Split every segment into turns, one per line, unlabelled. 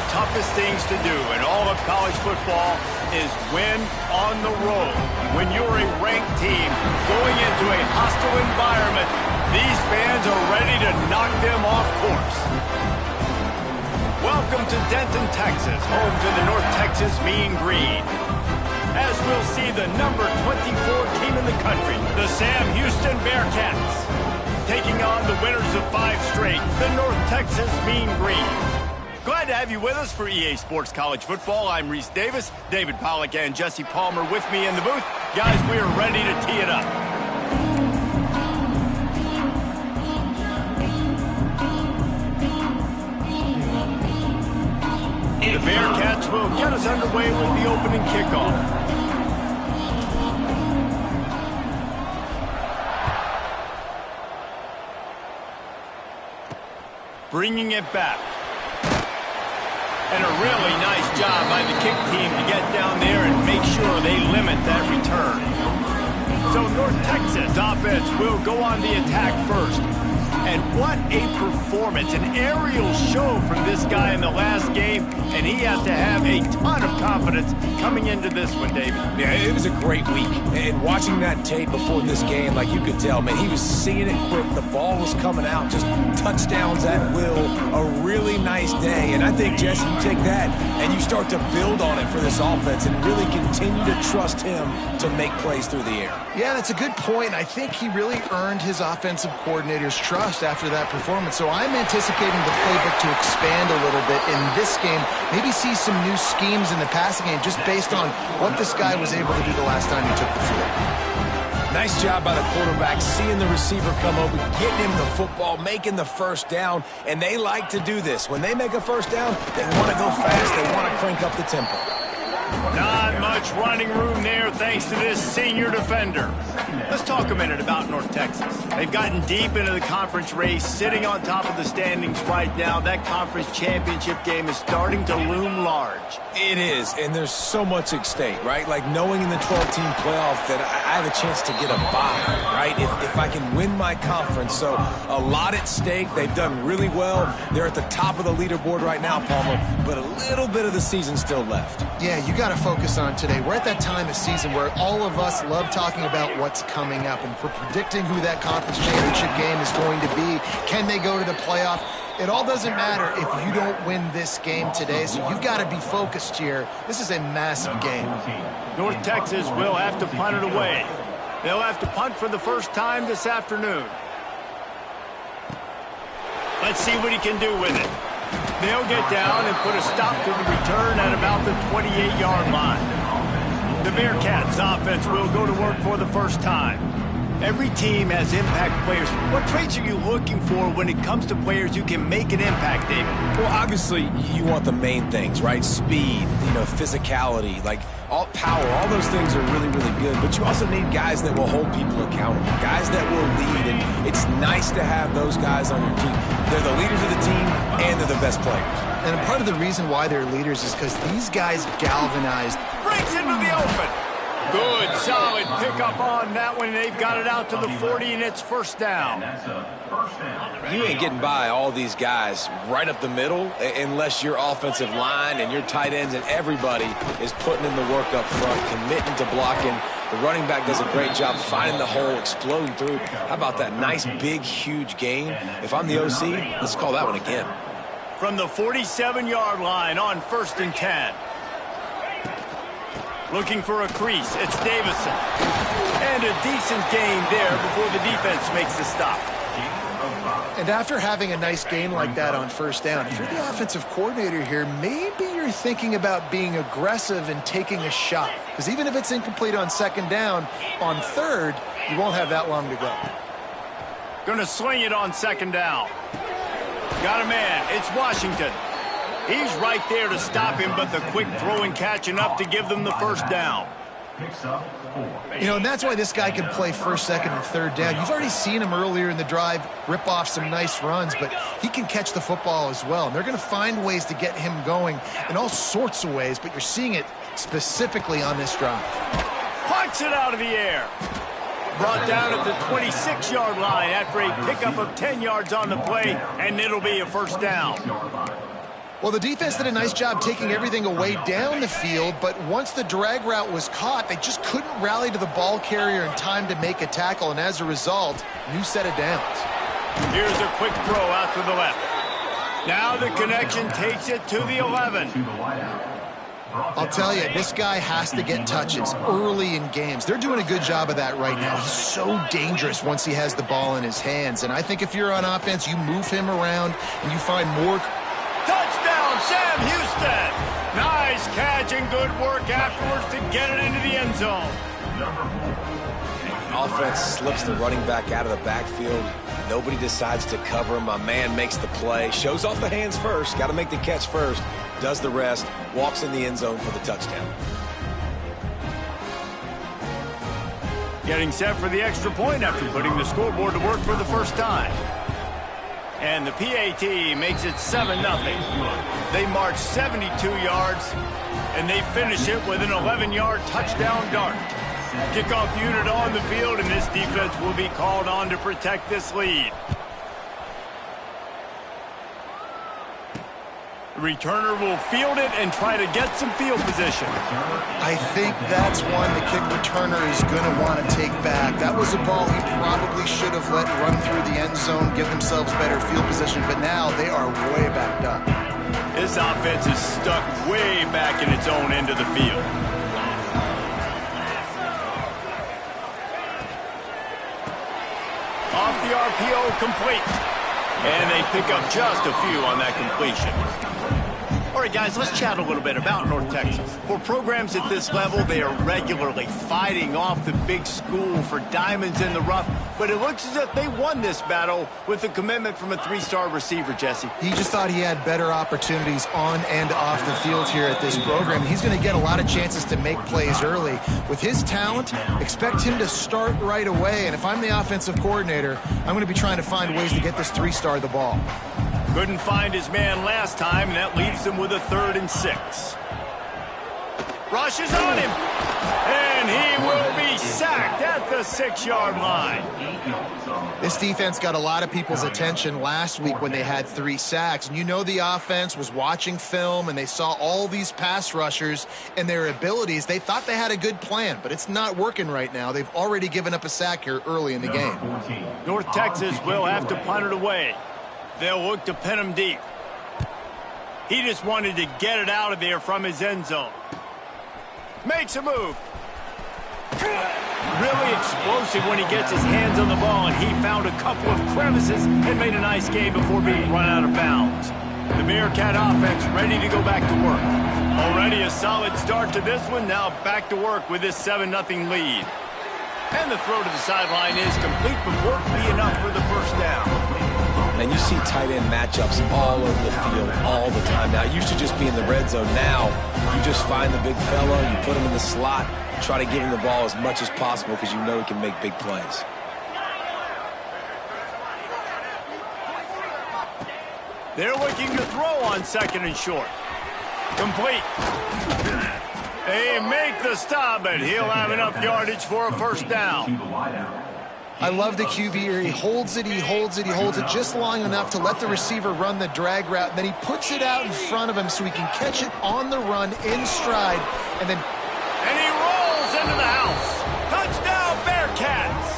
toughest things to do in all of college football is win on the road. When you're a ranked team going into a hostile environment, these fans are ready to knock them off course. Welcome to Denton, Texas, home to the North Texas Mean Green. As we'll see the number 24 team in the country, the Sam Houston Bearcats, taking on the winners of 5 straight, the North Texas Mean Green. Glad to have you with us for EA Sports College Football. I'm Reese Davis, David Pollack and Jesse Palmer with me in the booth. Guys, we are ready to tee it up. The Bearcats will get us underway with the opening kickoff. Bringing it back. And a really nice job by the kick team to get down there and make sure they limit that return. So North Texas offense will go on the attack first. And what a performance, an aerial show from this guy in the last game, and he has to have a ton of confidence coming into this one, David.
Yeah, it was a great week, and watching that tape before this game, like you could tell, man, he was seeing it quick, the ball was coming out, just touchdowns at will, a really nice day, and I think, Jesse, you take that and you start to build on it for this offense and really continue to trust him to make plays through the air.
Yeah, that's a good point. I think he really earned his offensive coordinator's trust after that performance. So I'm anticipating the playbook to expand a little bit in this game. Maybe see some new schemes in the passing game just based on what this guy was able to do the last time he took the field.
Nice job by the quarterback, seeing the receiver come open, getting him the football, making the first down, and they like to do this. When they make a first down, they want to go fast, they want to crank up the tempo.
Not much running room there thanks to this senior defender. Let's talk a minute about North Texas. They've gotten deep into the conference race, sitting on top of the standings right now. That conference championship game is starting to loom large.
It is, and there's so much at stake, right? Like knowing in the 12-team playoff that I have a chance to get a bye, right? If I can win my conference. So a lot at stake. They've done really well. They're at the top of the leaderboard right now, Palmer, but a little bit of the season still left.
Yeah, you got to focus on today. We're at that time of season where all of us love talking about what's coming up and predicting who that conference championship game is going to be. Can they go to the playoff? It all doesn't matter if you don't win this game today, so you've got to be focused here. This is a massive game.
North Texas will have to punt it away. They'll have to punt for the first time this afternoon. Let's see what he can do with it. They'll get down and put a stop to the return at about the 28-yard line. The Bearcats offense will go to work for the first time. Every team has impact players. What traits are you looking for when it comes to players who can make an impact, David?
Well, obviously, you want the main things, right? Speed, physicality, like all power, all those things are really, really good. But you also need guys that will hold people accountable, guys that will lead. And it's nice to have those guys on your team. They're the leaders of the team, and they're the best players.
And a part of the reason why they're leaders is because these guys galvanized.
Breaks into the open. Good, solid pickup on that one. They've got it out to the 40, and it's first down.
You ain't getting by all these guys right up the middle unless your offensive line and your tight ends and everybody is putting in the work up front, committing to blocking. The running back does a great job finding the hole, exploding through. How about that nice, big, huge gain? If I'm the OC, let's call that one again.
From the 47-yard line on 1st and 10. Looking for a crease, it's Davison. And a decent gain there before the defense makes the stop.
And after having a nice gain like that on first down, if you're the offensive coordinator here, maybe you're thinking about being aggressive and taking a shot. Because even if it's incomplete on second down, on third, you won't have that long to go.
Gonna swing it on second down. Got a man, it's Washington. He's right there to stop him, but the quick throw and catch enough to give them the first down.
And that's why this guy can play first, second, and third down. You've already seen him earlier in the drive rip off some nice runs, but he can catch the football as well. And they're going to find ways to get him going in all sorts of ways, but you're seeing it specifically on this drive.
Punts it out of the air. Brought down at the 26-yard line after a pickup of 10 yards on the play, and it'll be a first down.
Well, the defense did a nice job taking everything away down the field, but once the drag route was caught, they just couldn't rally to the ball carrier in time to make a tackle, and as a result, new set of downs.
Here's a quick throw out to the left. Now the connection takes it to the 11.
I'll tell you, this guy has to get touches early in games. They're doing a good job of that right now. He's so dangerous once he has the ball in his hands, and I think if you're on offense, you move him around and you find more.
Touchdown, Sam Houston! Nice catch and good work afterwards to get it into the end zone.
Offense slips the running back out of the backfield. Nobody decides to cover him. My man makes the play. Shows off the hands first. Got to make the catch first. Does the rest. Walks in the end zone for the touchdown.
Getting set for the extra point after putting the scoreboard to work for the first time. And the PAT makes it 7-0. They march 72 yards, and they finish it with an 11-yard touchdown dart. Kickoff unit on the field, and this defense will be called on to protect this lead. The returner will field it and try to get some field position.
I think that's one the kick returner is going to want to take back. That was a ball he probably should have let run through the end zone, give themselves better field position, but now they are way backed up.
This offense is stuck way back in its own end of the field. Off the RPO, complete. And they pick up just a few on that completion. All right, guys, let's chat a little bit about North Texas. For programs at this level, they are regularly fighting off the big school for diamonds in the rough, but it looks as if they won this battle with a commitment from a three-star receiver, Jesse.
He just thought he had better opportunities on and off the field here at this program. He's going to get a lot of chances to make plays early. With his talent, expect him to start right away, and if I'm the offensive coordinator, I'm going to be trying to find ways to get this three-star the ball.
Couldn't find his man last time, and that leaves him with a 3rd and 6. Rushes on him, and he will be sacked at the 6-yard line.
This defense got a lot of people's attention last week when they had 3 sacks. And you know the offense was watching film, and they saw all these pass rushers and their abilities. They thought they had a good plan, but it's not working right now. They've already given up a sack here early in the game.
North Texas will have to punt it away. They'll look to pin him deep. He just wanted to get it out of there from his end zone. Makes a move. Really explosive when he gets his hands on the ball, and he found a couple of crevices and made a nice game before being run out of bounds. The Bearcat offense ready to go back to work. Already a solid start to this one. Now back to work with this 7-0 lead. And the throw to the sideline is complete, but won't be enough for the first down.
And you see tight end matchups all over the field all the time. Now, it used to just be in the red zone. Now, you just find the big fellow, you put him in the slot, try to give him the ball as much as possible because you know he can make big plays.
They're looking to throw on 2nd and short. Complete. They make the stop, and he'll have enough yardage for a first down.
I love the QB here. He holds it, he holds it, he holds it just long enough to let the receiver run the drag route. And then he puts it out in front of him so he can catch it on the run in stride. And
he rolls into the house. Touchdown, Bearcats!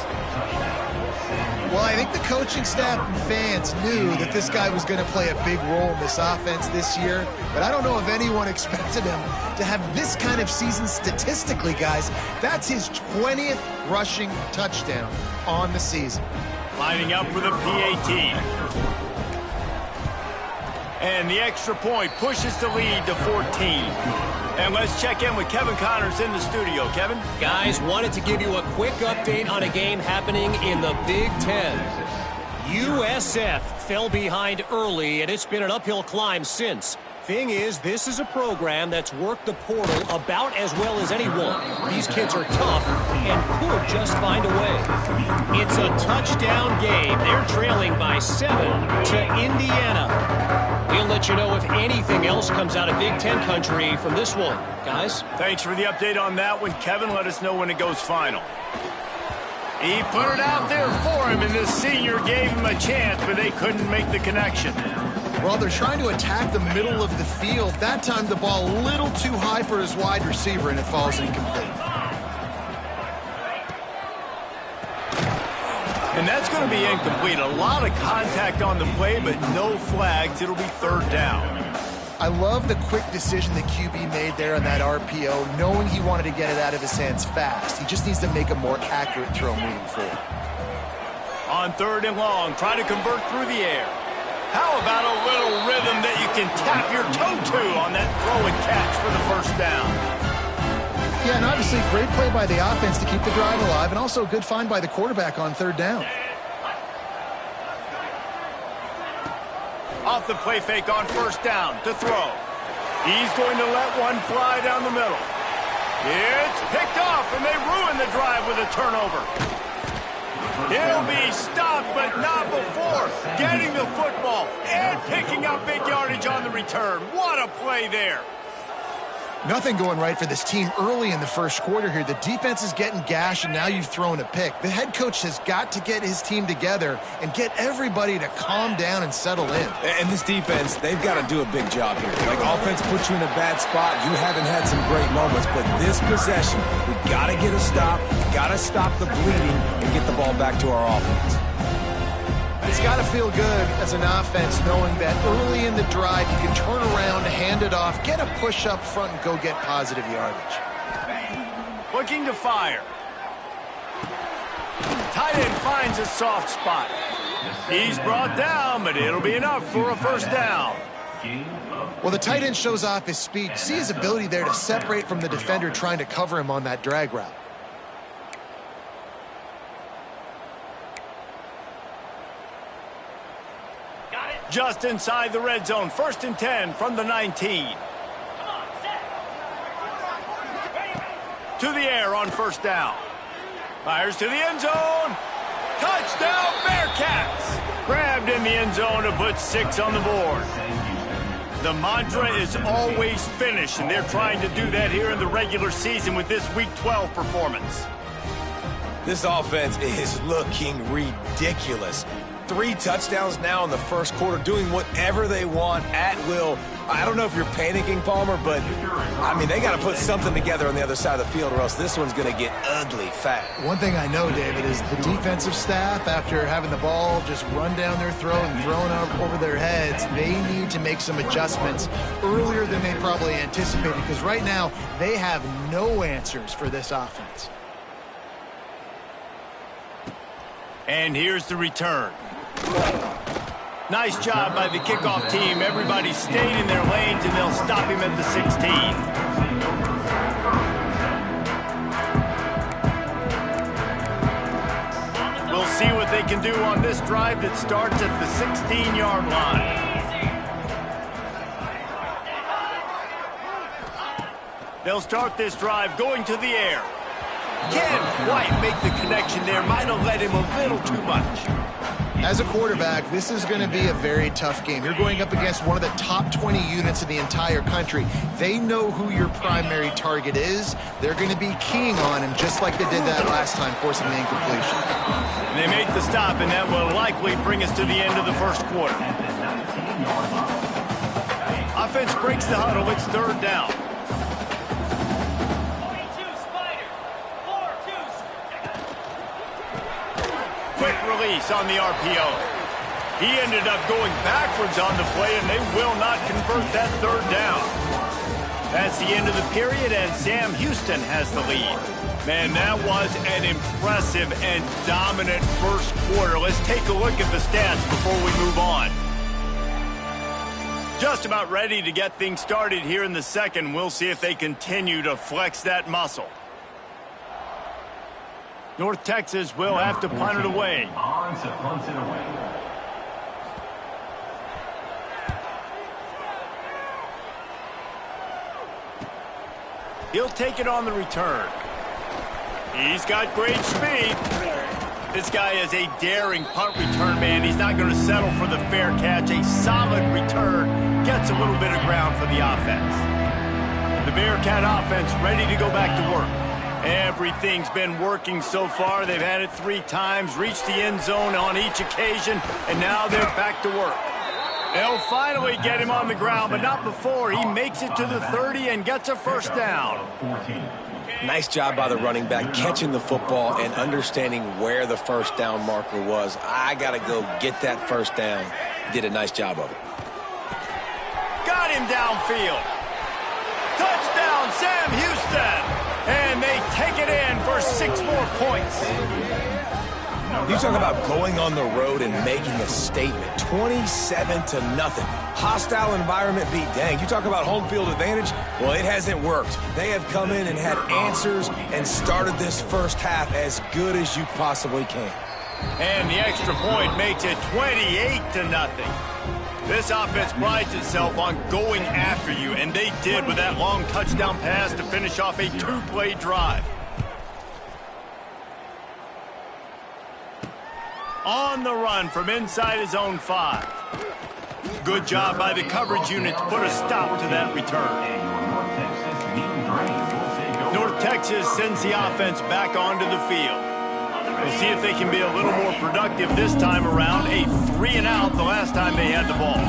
Well, I think the coaching staff and fans knew that this guy was going to play a big role in this offense this year, but I don't know if anyone expected him to have this kind of season statistically, guys. That's his 20th rushing touchdown on the season.
Lining up for the PAT. And the extra point pushes the lead to 14. And let's check in with Kevin Connors in the studio. Kevin?
Guys, wanted to give you a quick update on a game happening in the Big Ten. USF fell behind early, and it's been an uphill climb since. Thing is, this is a program that's worked the portal about as well as anyone. These kids are tough and could just find a way. It's a touchdown game. They're trailing by 7 to Indiana. We'll let you know if anything else comes out of Big Ten country from this one. Guys?
Thanks for the update on that one. Kevin, let us know when it goes final. He put it out there for him, and this senior gave him a chance, but they couldn't make the connection.
Well, they're trying to attack the middle of the field. That time the ball a little too high for his wide receiver, and it falls incomplete.
And that's going to be incomplete. A lot of contact on the play, but no flags. It'll be third down.
I love the quick decision the QB made there on that RPO, knowing he wanted to get it out of his hands fast. He just needs to make a more accurate throw moving forward.
On third and long, try to convert through the air. How about a little rhythm that you can tap your toe to on that throw and catch for the first down?
Yeah, and obviously great play by the offense to keep the drive alive, and also a good find by the quarterback on third down.
Off the play fake on first down to throw. He's going to let one fly down the middle. It's picked off, and they ruin the drive with a turnover. He'll be stopped, but not before getting the football and picking up big yardage on the return. What a play there.
Nothing going right for this team early in the first quarter here. The defense is getting gashed, and now you've thrown a pick. The head coach has got to get his team together and get everybody to calm down and settle in.
And this defense, they've got to do a big job here. Like, offense puts you in a bad spot. You haven't had some great moments, but this possession, we got to get a stop. We got to stop the bleeding and get the ball back to our offense.
It's got to feel good as an offense knowing that early in the drive you can turn around, hand it off, get a push up front, and go get positive yardage.
Looking to fire. Tight end finds a soft spot. He's brought down, but it'll be enough for a first down.
Well, the tight end shows off his speed. See his ability there to separate from the defender trying to cover him on that drag route.
Just inside the red zone, 1st and 10 from the 19. To the air on first down. Fires to the end zone. Touchdown, Bearcats! Grabbed in the end zone to put 6 on the board. The mantra is always finish, and they're trying to do that here in the regular season with this Week 12 performance.
This offense is looking ridiculous. 3 touchdowns now in the first quarter, doing whatever they want at will. I don't know if you're panicking, Palmer, but, I mean, they got to put something together on the other side of the field or else this one's going to get ugly fast.
One thing I know, David, is the defensive staff, after having the ball just run down their throat and thrown over their heads, they need to make some adjustments earlier than they probably anticipated, because right now they have no answers for this offense.
And here's the return. Nice job by the kickoff team. Everybody stayed in their lanes, and they'll stop him at the 16. We'll see what they can do on this drive that starts at the 16-yard line. They'll start this drive going to the air. Can't quite make the connection there. Might have led him a little too much.
As a quarterback, this is going to be a very tough game. You're going up against one of the top 20 units in the entire country. They know who your primary target is. They're going to be keying on him just like they did that last time, forcing the incompletion.
And they make the stop, and that will likely bring us to the end of the first quarter. Offense breaks the huddle. It's third down. Quick release on the RPO. He ended up going backwards on the play, and they will not convert that third down. That's the end of the period, and Sam Houston has the lead. Man, that was an impressive and dominant first quarter. Let's take a look at the stats before we move on. Just about ready to get things started here in the second. We'll see if they continue to flex that muscle. North Texas will have to punt it away. He'll take it on the return. He's got great speed. This guy is a daring punt return man. He's not going to settle for the fair catch. A solid return gets a little bit of ground for the offense. The Bearcat offense ready to go back to work. Everything's been working so far. They've had it 3 times, reached the end zone on each occasion, and now they're back to work. They'll finally get him on the ground, but not before he makes it to the 30 and gets a first down.
Nice job by the running back catching the football and understanding where the first down marker was. I got to go get that first down. Did a nice job of it.
Got him downfield. Touchdown, Sam Houston. And they take it in for 6 more points.
You talk about going on the road and making a statement. 27-0. Hostile environment beat dang. You talk about home field advantage? Well, it hasn't worked. They have come in and had answers and started this first half as good as you possibly can.
And the extra point makes it 28-0. This offense prides itself on going after you, and they did with that long touchdown pass to finish off a 2-play drive. On the run from inside his own 5. Good job by the coverage unit to put a stop to that return. North Texas sends the offense back onto the field. We'll see if they can be a little more productive this time around. A 3-and-out the last time they had the ball.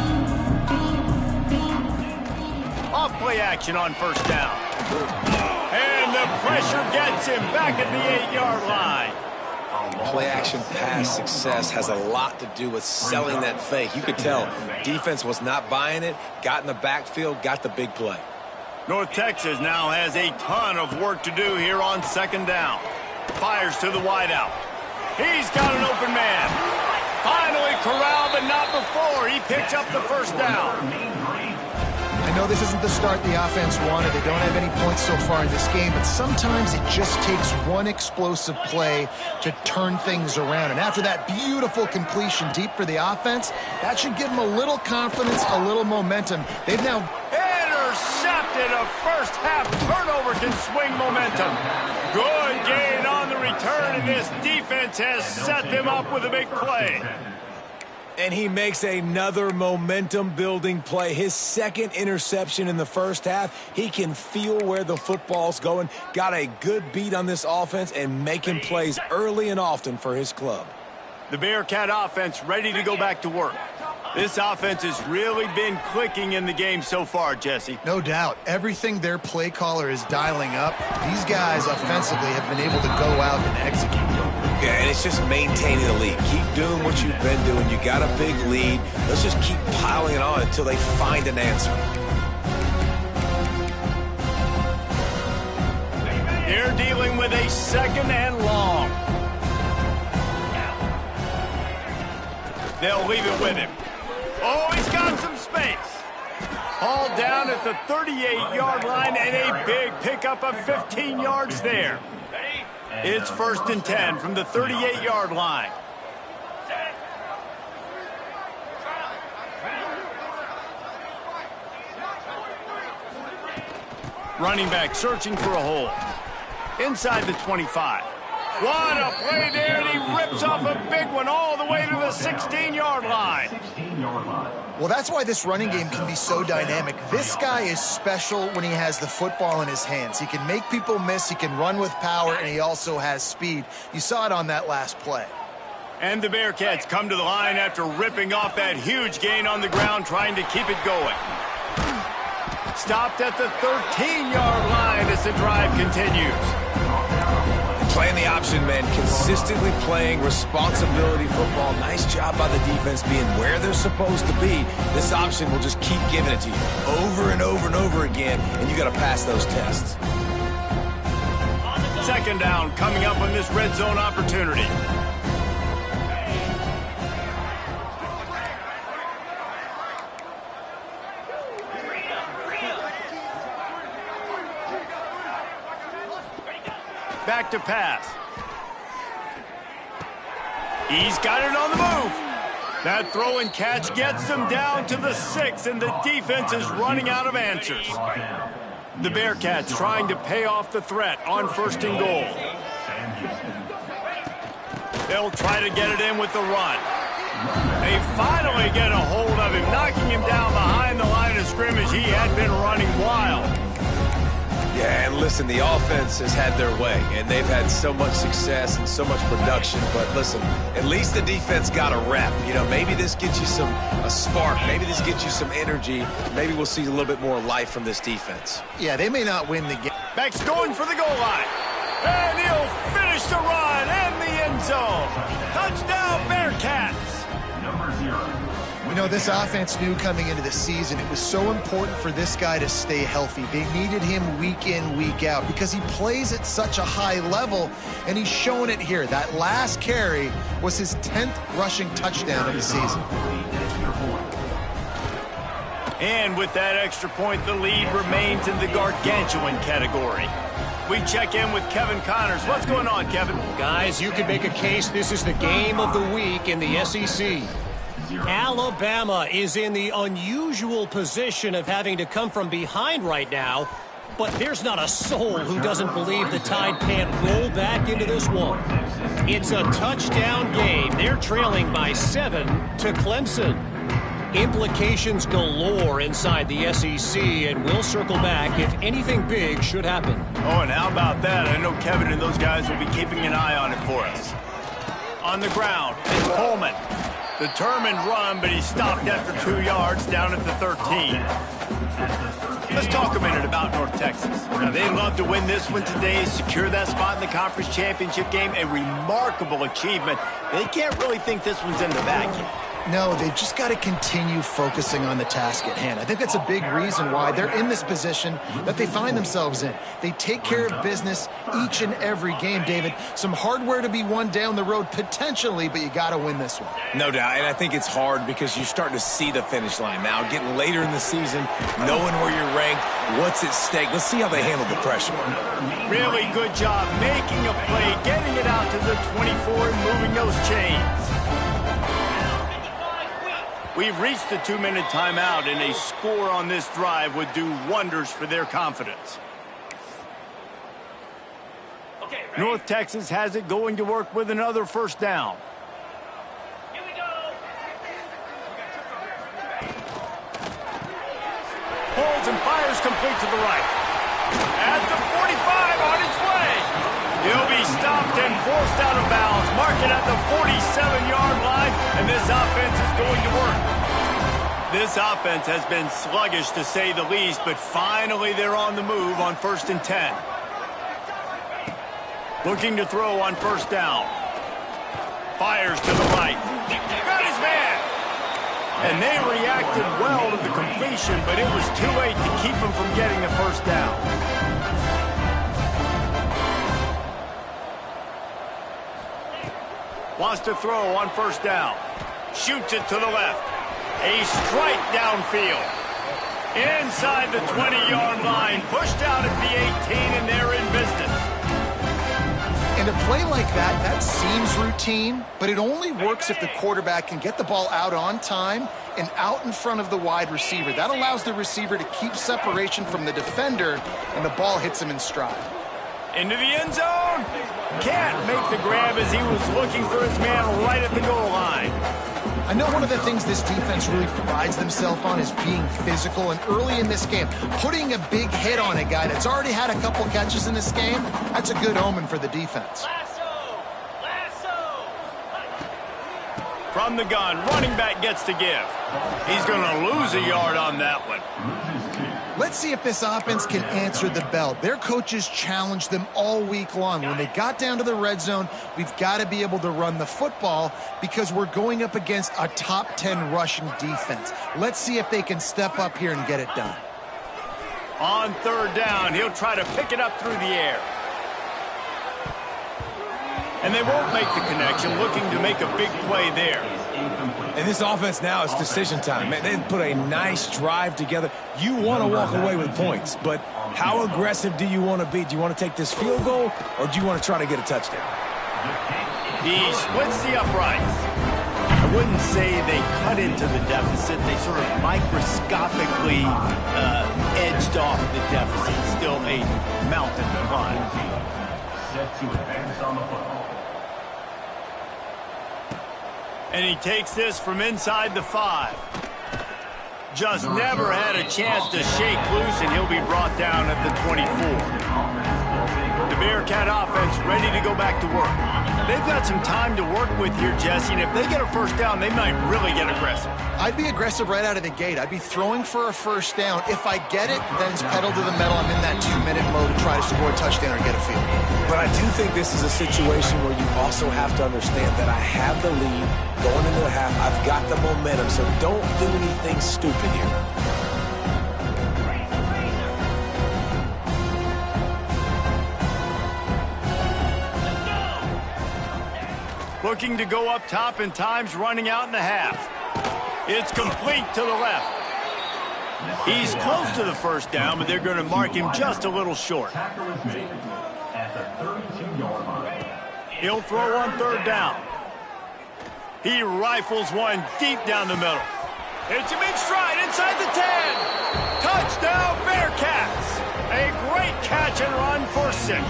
Off-play action on first down. And the pressure gets him back at the 8-yard line.
Play-action pass success has a lot to do with selling that fake. You could tell defense was not buying it, got in the backfield, got the big play.
North Texas now has a ton of work to do here on second down. Fires to the wideout. He's got an open man. Finally corralled, but not before he picks up the first down.
I know this isn't the start the offense wanted. They don't have any points so far in this game, but sometimes it just takes one explosive play to turn things around. And after that beautiful completion deep for the offense, that should give them a little confidence, a little momentum. They've now
intercepted. A first half turnover can swing momentum. Good gain on the return, and this defense has set them up with a big play.
And he makes another momentum-building play. His second interception in the first half. He can feel where the football's going. Got a good beat on this offense and making plays early and often for his club.
The Bearcat offense ready to go back to work. This offense has really been clicking in the game so far, Jesse.
No doubt. Everything their play caller is dialing up, these guys offensively have been able to go out and execute.
Yeah, and it's just maintaining the lead. Keep doing what you've been doing. You got a big lead. Let's just keep piling it on until they find an answer.
They're dealing with a second and long. They'll leave it with him. Oh, he's got some space. Hauled down at the 38-yard line, and a big pickup of 15 yards there. It's 1st and 10 from the 38-yard line. Running back searching for a hole. Inside the 25. What a play there, and he rips off a big one all the way to the 16-yard line.
Well, that's why this running game can be so dynamic. This guy is special when he has the football in his hands. He can make people miss, he can run with power, and he also has speed. You saw it on that last play.
And the Bearcats come to the line after ripping off that huge gain on the ground, trying to keep it going. Stopped at the 13-yard line as the drive continues.
Playing the option man, consistently playing responsibility football. Nice job by the defense being where they're supposed to be. This option will just keep giving it to you over and over and over again, and you got to pass those tests.
Second down coming up on this red zone opportunity. Back to pass. He's got it on the move. That throw and catch gets them down to the 6, and the defense is running out of answers. The Bearcats trying to pay off the threat on 1st and goal. They'll try to get it in with the run. They finally get a hold of him, knocking him down behind the line of scrimmage. He had been running wild.
Yeah, and listen, the offense has had their way, and they've had so much success and so much production. But listen, at least the defense got a rep. You know, maybe this gets you a spark. Maybe this gets you some energy. Maybe we'll see a little bit more life from this defense.
Yeah, they may not win the game.
Max going for the goal line. And he'll finish the run and the end zone. Touchdown, Bearcats.
You know, this offense knew coming into the season it was so important for this guy to stay healthy. They needed him week in, week out because he plays at such a high level, and he's shown it here. That last carry was his 10th rushing touchdown of the season.
And with that extra point, the lead remains in the gargantuan category. We check in with Kevin Connors. What's going on, Kevin?
Guys, you could make a case this is the game of the week in the SEC. Alabama is in the unusual position of having to come from behind right now, but there's not a soul who doesn't believe the Tide can't roll back into this one. It's a touchdown game. They're trailing by 7 to Clemson. Implications galore inside the SEC, and we'll circle back if anything big should happen.
Oh, and how about that? I know Kevin and those guys will be keeping an eye on it for us. On the ground, it's Coleman. Determined run, but he stopped after 2 yards down at the 13. Let's talk a minute about North Texas. Now, they'd love to win this one today, secure that spot in the conference championship game. A remarkable achievement. They can't really think this one's in the bag yet.
No, they've just got to continue focusing on the task at hand. I think that's a big reason why they're in this position that they find themselves in. They take care of business each and every game, David. Some hardware to be won down the road potentially, but you got to win this one.
No doubt, and I think it's hard because you're starting to see the finish line now. Getting later in the season, knowing where you're ranked, what's at stake. Let's see how they handle the pressure.
Really good job making a play, getting it out to the 24 and moving those chains. We've reached the 2-minute timeout, and a score on this drive would do wonders for their confidence. North Texas has it going to work with another first down.
Here we go.
Holds and fires complete to the right. At the 45 on its way. He'll be stopped and forced out of bounds. Mark it at the 47-yard line, and this offense is going to work. This offense has been sluggish, to say the least, but finally they're on the move on 1st and 10. Looking to throw on first down. Fires to the right. Got his man. And they reacted well to the completion, but it was too late to keep him from getting the first down. Wants to throw on first down. Shoots it to the left. A strike downfield. Inside the 20-yard line. Pushed out at the 18, and they're in business.
And a play like that, that seems routine, but it only works if the quarterback can get the ball out on time and out in front of the wide receiver. That allows the receiver to keep separation from the defender, and the ball hits him in stride.
Into the end zone. Can't make the grab as he was looking for his man right at the goal line.
I know one of the things this defense really prides themselves on is being physical, and early in this game, putting a big hit on a guy that's already had a couple catches in this game, that's a good omen for the defense.
From the gun, running back gets to give. He's going to lose a yard on that one.
Let's see if this offense can answer the bell. Their coaches challenged them all week long. When they got down to the red zone, we've got to be able to run the football because we're going up against a top 10 rushing defense. Let's see if they can step up here and get it done.
On third down, he'll try to pick it up through the air. And they won't make the connection, looking to make a big play there.
And this offense now is decision time. Man, they put a nice drive together. You want to walk away with points, but how aggressive do you want to be? Do you want to take this field goal, or do you want to try to get a touchdown?
He splits the uprights. I wouldn't say they cut into the deficit. They sort of microscopically edged off the deficit. Still a mountain to climb.
Set to advance on the football.
And he takes this from inside the 5. Just never had a chance to shake loose, and he'll be brought down at the 24. The Bearcat offense ready to go back to work. They've got some time to work with here, Jesse, and if they get a first down, they might really get aggressive.
I'd be aggressive right out of the gate. I'd be throwing for a first down. If I get it, then it's pedal to the metal. I'm in that 2-minute mode to try to score a touchdown or get a field.
But I do think this is a situation where you also have to understand that I have the lead going into the half. I've got the momentum, so don't do anything stupid here.
Looking to go up top, and time's running out in the half. It's complete to the left. He's close to the first down, but they're going to mark him just a little short. He'll throw on third down. He rifles one deep down the middle. It's a big stride inside the 10. Touchdown, Bearcats. A great catch and run for 6.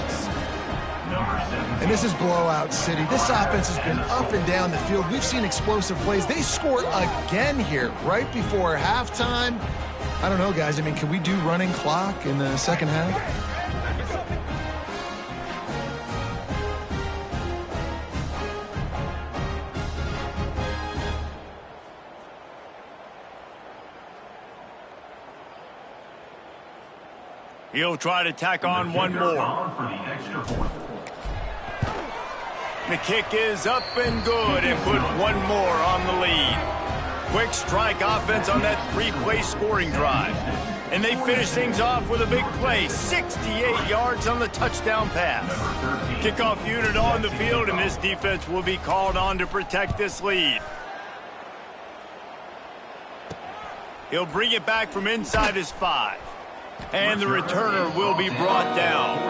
And this is blowout city. This offense has been up and down the field. We've seen explosive plays. They scored again here right before halftime. I don't know, guys. I mean, can we do running clock in the second half?
He'll try to tack on one more. The kick is up and good, and put one more on the lead. Quick strike offense on that 3-play scoring drive. And they finish things off with a big play, 68 yards on the touchdown pass. Kickoff unit on the field, and this defense will be called on to protect this lead. He'll bring it back from inside his 5. And the returner will be brought down.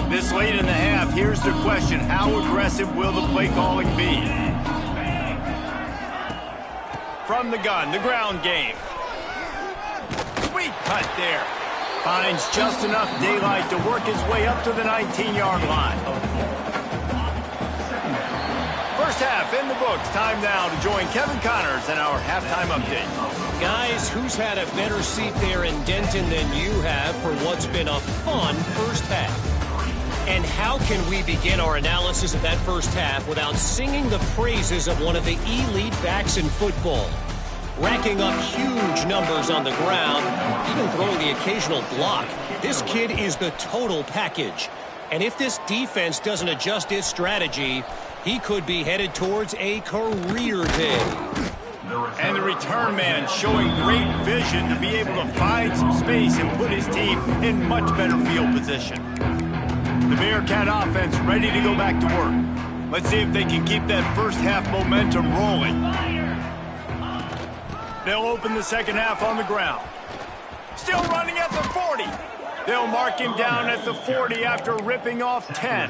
This late in the half, here's the question. How aggressive will the play calling be? From the gun, the ground game. Sweet cut there. Finds just enough daylight to work his way up to the 19-yard line. First half in the books. Time now to join Kevin Connors in our halftime update.
Guys, who's had a better seat there in Denton than you have for what's been a fun first half? And how can we begin our analysis of that first half without singing the praises of one of the elite backs in football? Racking up huge numbers on the ground, even throwing the occasional block. This kid is the total package. And if this defense doesn't adjust its strategy, he could be headed towards a career day.
And the return man showing great vision to be able to find some space and put his team in much better field position. The Bearcat offense ready to go back to work. Let's see if they can keep that first half momentum rolling. They'll open the second half on the ground. Still running at the 40. They'll mark him down at the 40 after ripping off 10.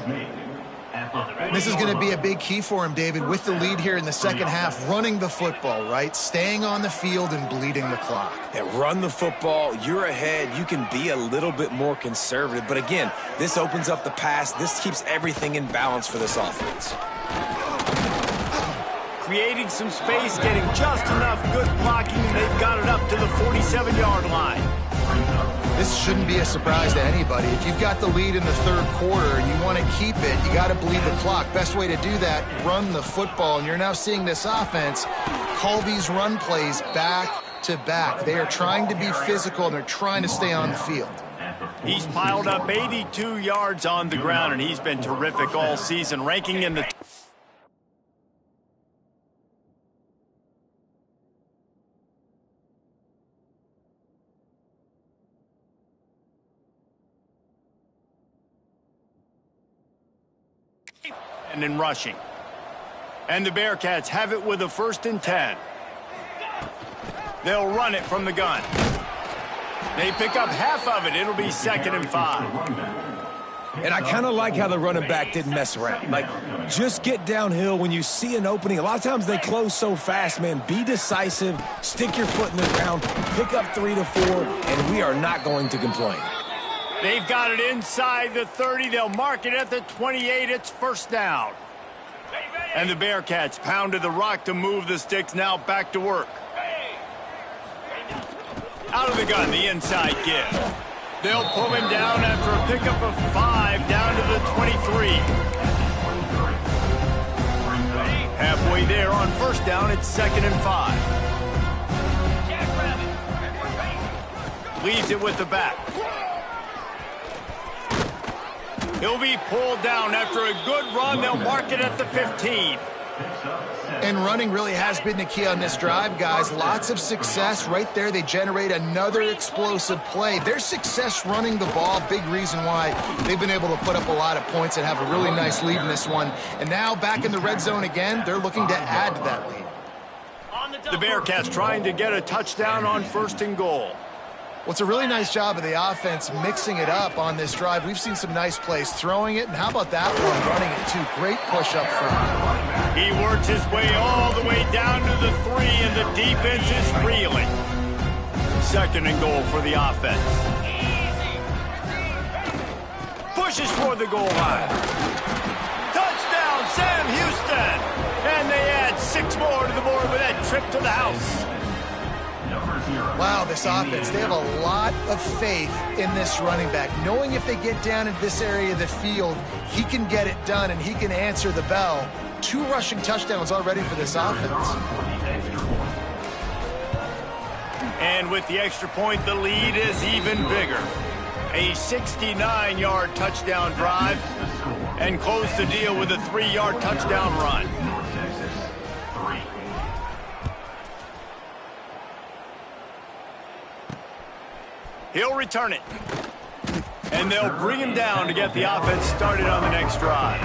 This is going to be a big key for him, David, with the lead here in the second half, running the football, right? Staying on the field and bleeding the clock.
Yeah, run the football. You're ahead. You can be a little bit more conservative. But again, this opens up the pass. This keeps everything in balance for this offense.
Creating some space, getting just enough good blocking, and they've got it up to the 47-yard line.
This shouldn't be a surprise to anybody. If you've got the lead in the third quarter and you want to keep it, you got to bleed the clock. Best way to do that, run the football. And you're now seeing this offense call these run plays back to back. They are trying to be physical, and they're trying to stay on the field.
He's piled up 82 yards on the ground, and he's been terrific all season, ranking in the and in rushing. And the Bearcats have it with a 1st and 10. They'll run it from the gun. They pick up half of it. It'll be 2nd and 5.
And I kind of like how the running back didn't mess around. Like, just get downhill when you see an opening. A lot of times they close so fast, man. Be decisive, stick your foot in the ground, pick up 3 to 4, and we are not going to complain.
They've got it inside the 30. They'll mark it at the 28. It's first down. And the Bearcats pounded the rock to move the sticks. Now back to work. Out of the gun, the inside give. They'll pull him down after a pickup of 5 down to the 23. Halfway there on first down, it's 2nd and 5. Leaves it with the back. He'll be pulled down after a good run. They'll mark it at the 15.
And running really has been the key on this drive, guys. Lots of success right there. They generate another explosive play. Their success running the ball, big reason why they've been able to put up a lot of points and have a really nice lead in this one. And now back in the red zone again, they're looking to add to that lead.
The Bearcats trying to get a touchdown on 1st and goal.
Well, it's a really nice job of the offense mixing it up on this drive. We've seen some nice plays throwing it, and how about that one running it too? Great push up front.
He works his way all the way down to the 3, and the defense is reeling. 2nd and goal for the offense. Pushes for the goal line. Touchdown, Sam Houston! And they add 6 more to the board with that trip to the house.
Wow, this offense, they have a lot of faith in this running back, knowing if they get down in this area of the field, he can get it done and he can answer the bell. 2 rushing touchdowns already for this offense.
And with the extra point, the lead is even bigger. A 69-yard touchdown drive and close the deal with a 3-yard touchdown run. He'll return it. And they'll bring him down to get the offense started on the next drive.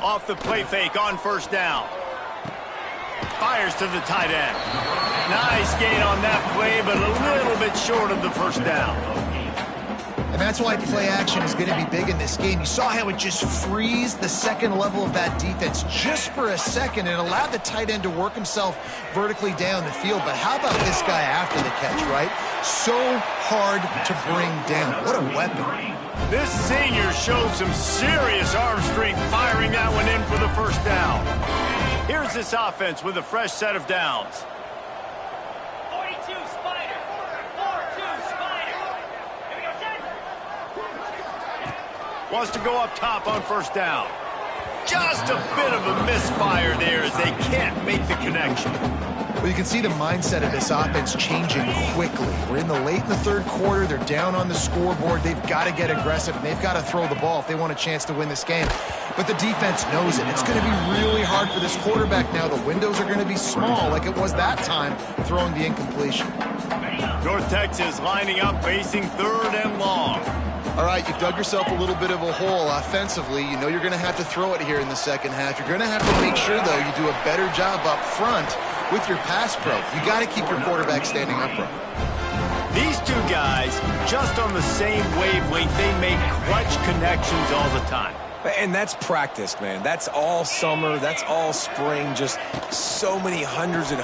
Off the play fake on first down. Fires to the tight end. Nice gain on that play, but a little bit short of the first down.
And that's why play action is going to be big in this game. You saw how it just frees the second level of that defense just for a second. It allowed the tight end to work himself vertically down the field. But how about this guy after the catch, right? So hard to bring down. What a weapon.
This senior showed some serious arm strength firing that one in for the first down. Here's this offense with a fresh set of downs.
42 Spider. 4-2 Spider. Here we go, set.
Wants to go up top on first down. Just a bit of a misfire there as they can't make the connection.
Well, you can see the mindset of this offense changing quickly. We're in the late in the third quarter. They're down on the scoreboard. They've got to get aggressive, and they've got to throw the ball if they want a chance to win this game. But the defense knows it. It's going to be really hard for this quarterback now. The windows are going to be small like it was that time throwing the incompletion.
North Texas lining up, facing 3rd and long.
All right, you've dug yourself a little bit of a hole offensively. You know you're going to have to throw it here in the second half. You're going to have to make sure, though, you do a better job up front with your pass pro. You got to keep your quarterback standing upright.
These two guys, just on the same wavelength, they make clutch connections all the time.
And that's practice, man. That's all summer. That's all spring. Just so many hundreds and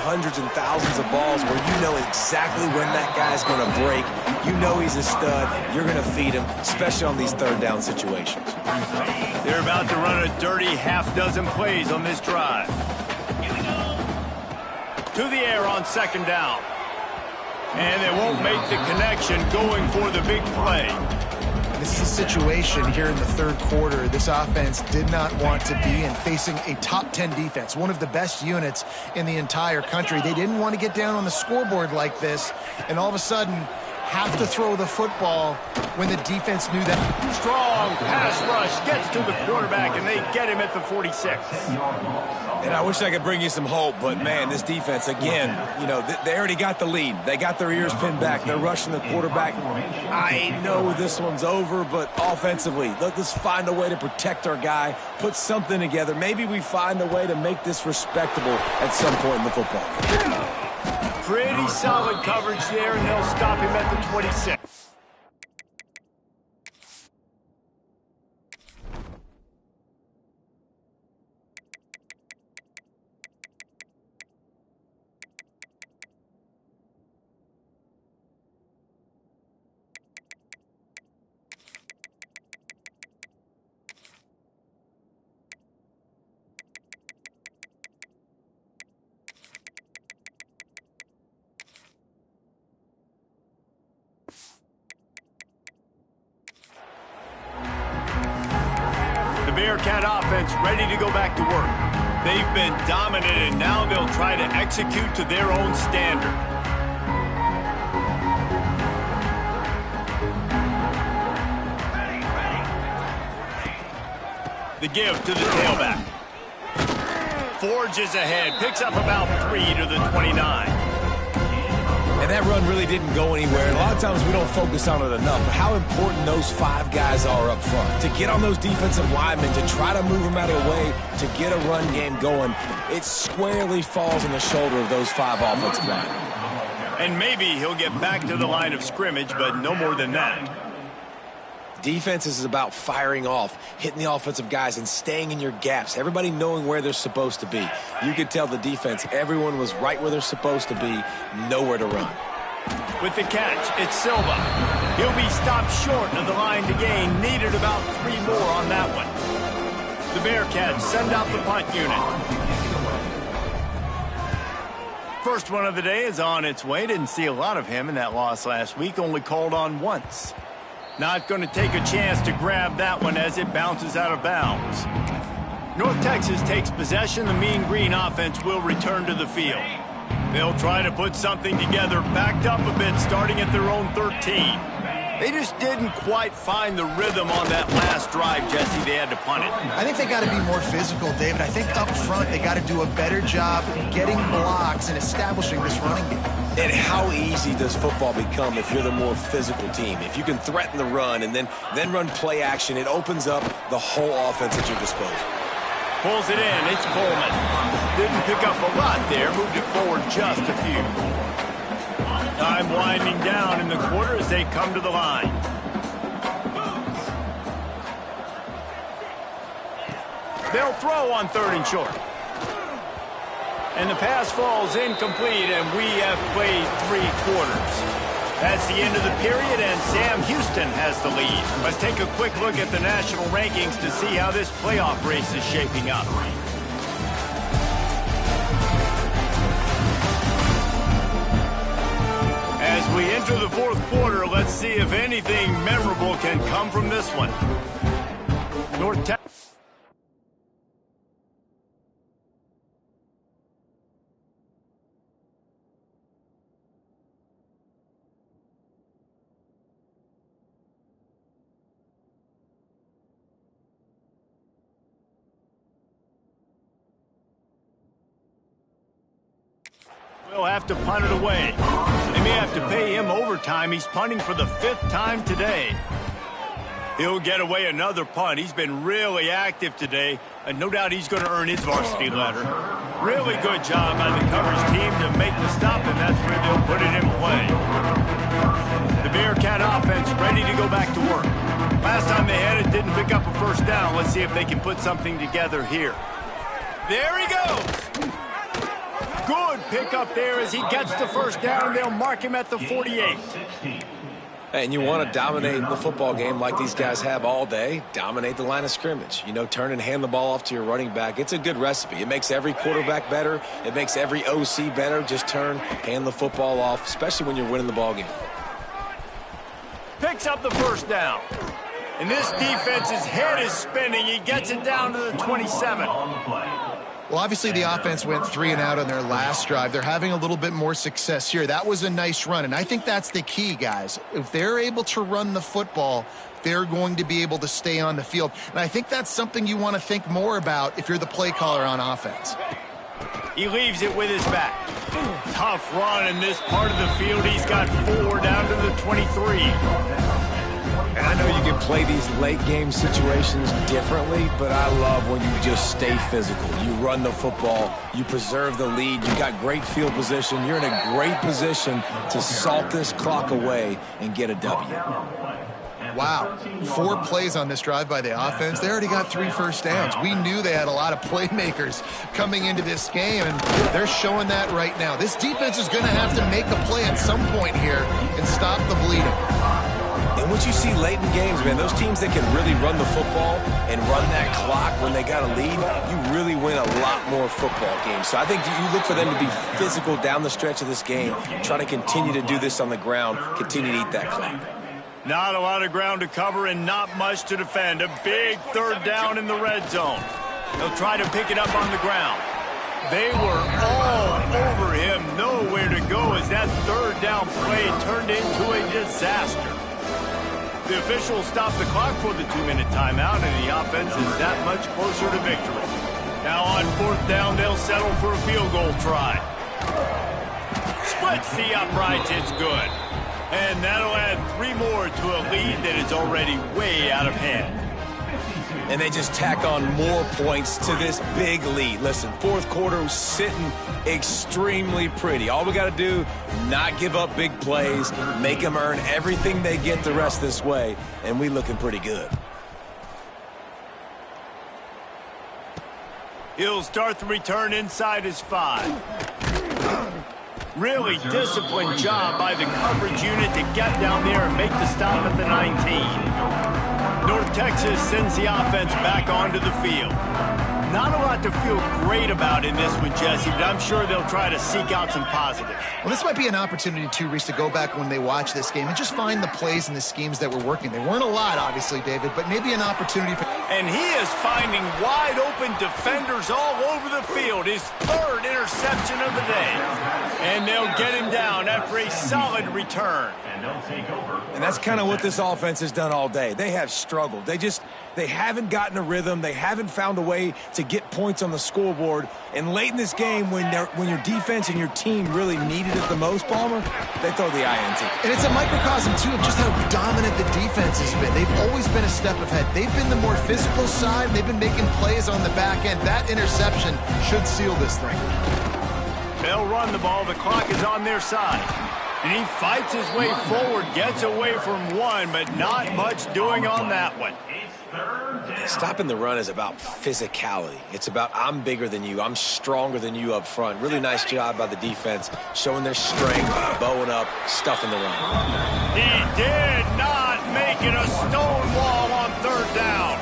thousands of balls where you know exactly when that guy's going to break. You know he's a stud. You're going to feed him, especially on these third down situations.
They're about to run a dirty half-dozen plays on this drive. To the air on second down. And they won't make the connection going for the big play.
This is a situation here in the third quarter this offense did not want to be in, facing a top 10 defense, one of the best units in the entire country. They didn't want to get down on the scoreboard like this, and all of a sudden have to throw the football when the defense knew that.
Strong pass rush gets to the quarterback, and they get him at the 46.
And I wish I could bring you some hope, but, man, this defense, again, you know, they already got the lead. They got their ears pinned back. They're rushing the quarterback. I know this one's over, but offensively, let's find a way to protect our guy, put something together. Maybe we find a way to make this respectable at some point in the football game.
Pretty solid coverage there, and they'll stop him at the 26. The Bearcat offense ready to go back to work. They've been dominant, and now they'll try to execute to their own standard. The give to the tailback. Forges ahead, picks up about 3 to the 29.
And that run really didn't go anywhere. And a lot of times we don't focus on it enough. But how important those 5 guys are up front. To get on those defensive linemen, to try to move them out of the way, to get a run game going, it squarely falls on the shoulder of those 5 offensive linemen.
And maybe he'll get back to the line of scrimmage, but no more than that.
Defense is about firing off, hitting the offensive guys, and staying in your gaps. Everybody knowing where they're supposed to be. You could tell the defense, everyone was right where they're supposed to be, nowhere to run.
With the catch, it's Silva. He'll be stopped short of the line to gain. Needed about 3 more on that one. The Bearcats send out the punt unit. First one of the day is on its way. Didn't see a lot of him in that loss last week. Only called on once. Not going to take a chance to grab that one as it bounces out of bounds. North Texas takes possession. The Mean Green offense will return to the field. They'll try to put something together, backed up a bit, starting at their own 13. They just didn't quite find the rhythm on that last drive, Jesse. They had to punt it.
I think they got to be more physical, David. I think up front they got to do a better job getting blocks and establishing this running game.
And how easy does football become if you're the more physical team? If you can threaten the run and then run play action, it opens up the whole offense at your disposal.
Pulls it in. It's Coleman. Didn't pick up a lot there. Moved it forward just a few. Time winding down in the quarter as they come to the line. They'll throw on 3rd and short. And the pass falls incomplete, and we have played 3 quarters. That's the end of the period, and Sam Houston has the lead. Let's take a quick look at the national rankings to see how this playoff race is shaping up. As we enter the 4th quarter, let's see if anything memorable can come from this one. North Texas. We'll have to punt it away. They may have to pay him overtime. He's punting for the 5th time today. He'll get away another punt. He's been really active today, and no doubt he's going to earn his varsity letter. Really good job by the coverage team to make the stop, and that's where they'll put it in play. The Bearcat offense ready to go back to work. Last time they had it, didn't pick up a first down. Let's see if they can put something together here. There he goes. Good pickup there as he gets the first down. They'll mark him at the 48.
And you want to dominate the football game like these guys have all day. Dominate the line of scrimmage. You know, turn and hand the ball off to your running back. It's a good recipe. It makes every quarterback better. It makes every OC better. Just turn, hand the football off, especially when you're winning the ball game.
Picks up the first down. And this defense's head is spinning. He gets it down to the 27.
Well, obviously the offense went 3 and out on their last drive. They're having a little bit more success here. That was a nice run, and I think that's the key, guys. If they're able to run the football, they're going to be able to stay on the field. And I think that's something you want to think more about if you're the play caller on offense.
He leaves it with his back. Tough run in this part of the field. He's got 4 down to the 23.
And I know you can play these late game situations differently, but I love when you just stay physical. You run the football, you preserve the lead, you got great field position, you're in a great position to salt this clock away and get a W.
Wow, 4 plays on this drive by the offense. They already got 3 first downs. We knew they had a lot of playmakers coming into this game, and they're showing that right now. This defense is going to have to make a play at some point here and stop the bleeding.
And what you see late in games, man, those teams that can really run the football and run that clock when they got a lead, you really win a lot more football games. So I think you look for them to be physical down the stretch of this game, try to continue to do this on the ground, continue to eat that clock.
Not a lot of ground to cover and not much to defend. A big 3rd down in the red zone. They'll try to pick it up on the ground. They were all over him. Nowhere to go as that 3rd down play turned into a disaster. The officials stopped the clock for the 2-minute timeout, and the offense is that much closer to victory. Now on 4th down, they'll settle for a field goal try. Splits the uprights. It's good. And that'll add 3 more to a lead that is already way out of hand.
And they just tack on more points to this big lead. Listen, 4th quarter sitting extremely pretty. All we got to do, not give up big plays, make them earn everything they get the rest this way, and we looking pretty good.
He'll start the return inside his 5. Really disciplined job by the coverage unit to get down there and make the stop at the 19. North Texas sends the offense back onto the field. Not a lot to feel great about in this one, Jesse, but I'm sure they'll try to seek out some positives.
Well, this might be an opportunity, too, Reese, to go back when they watch this game and just find the plays and the schemes that were working. They weren't a lot, obviously, David, but maybe an opportunity for...
And he is finding wide-open defenders all over the field. His 3rd interception of the day. And they'll get him down after a solid return.
And that's kind of what this offense has done all day. They have struggled. They haven't gotten a rhythm. They haven't found a way to get points on the scoreboard. And late in this game, when your defense and your team really needed it the most, Palmer, they throw the INT.
And it's a microcosm, too, of just how dominant the defense has been. They've always been a step ahead. They've been the more physical side. They've been making plays on the back end. That interception should seal this thing.
They'll run the ball. The clock is on their side. And he fights his way forward, gets away from 1, but not much doing on that one.
Stopping the run is about physicality. It's about I'm bigger than you. I'm stronger than you up front. Really nice job by the defense, showing their strength, bowing up, stuffing the run.
He did not make it a stone wall on 3rd down.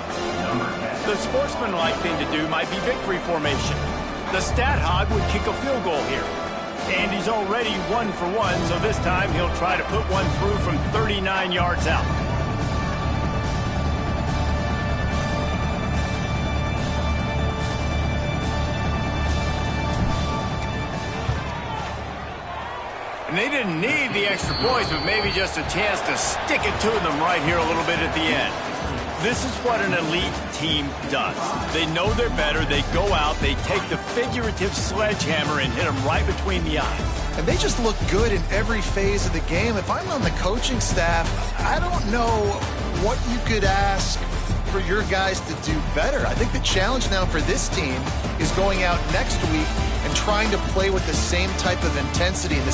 The sportsmanlike thing to do might be victory formation. The stat hog would kick a field goal here. And he's already 1 for 1, so this time he'll try to put one through from 39 yards out. And they didn't need the extra points, but maybe just a chance to stick it to them right here a little bit at the end. This is what an elite team does. They know they're better. They go out. They take the figurative sledgehammer and hit them right between the eyes.
And they just look good in every phase of the game. If I'm on the coaching staff, I don't know what you could ask for your guys to do better. I think the challenge now for this team is going out next week and trying to play with the same type of intensity and the